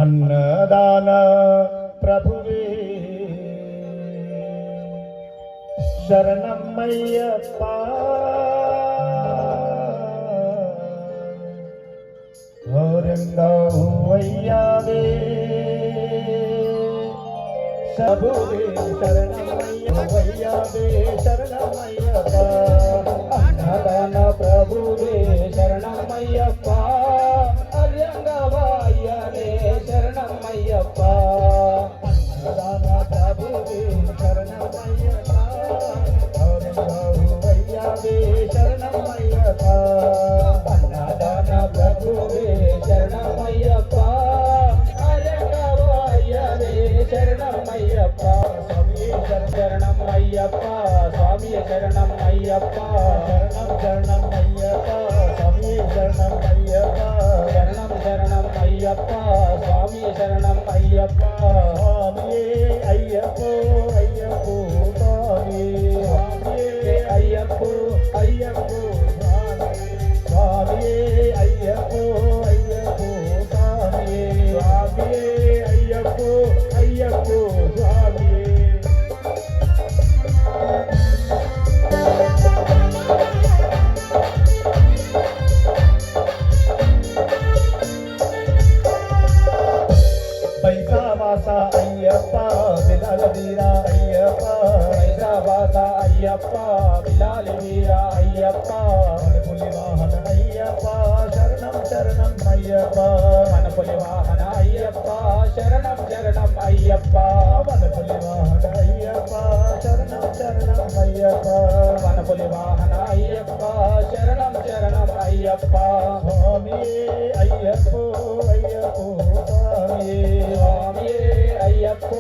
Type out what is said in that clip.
అన్నదాన ప్రభువే శరణమయ్యప్ప ఘోరంగావయ్యావే ప్రభువే శరణమయ్యవయ్యావే శరణమయ్యప్ప అన్నదాన ప్రభువే శరణమయ్యప్ప అర్యంగవాయ్యనే శరణమయ్యప్ప అన్నదాన ప్రభువే శరణమయ్యప్ప ఘోరంగావయ్యావే శరణమయ్యప్ప అన్నదాన ప్రభువే శరణమయ్యప్ప అర్యంగవాయ్యనే శరణమయ్యప్ప శరణమయ్యప్ప స్వామి శరణమయ్యప్ప శరణం అయ్యప్ప స్వామి శరణం అయ్యప్ప శరణం అయ్యప్ప స్వామి శరణం అయ్యప్ప స్వామియే అయ్యప్పో అయ్యప్పో స్వామియే అయ్యప్ప అయ్యప్పో స్వామియే అయ్యప్పో అయ్యప్పో స్వామియే స్వామియే అయ్యప్పో అయ్యప్పో స్వామియే పైసావాస అయ్యప్ప విలాల వీరా అయ్యప్ప హైదరాబాద్ అయ్యప్ప బిలాలి వీర అయ్యప్ప పులి వాహన అయ్యప్ప శరణం శరణం అయ్యప్ప మనపులి వాహన అయ్యప్ప శరణం అయ్యప్ప పులి వాహన అయ్యప్ప శరణం శరణం అయ్యప్ప మనపులి వాహన అయ్యప్ప శరణం అయ్యప్ప స్వామియే అయ్యప్పో అయ్యప్పో స్వామియే స్వామియే అయ్యప్ప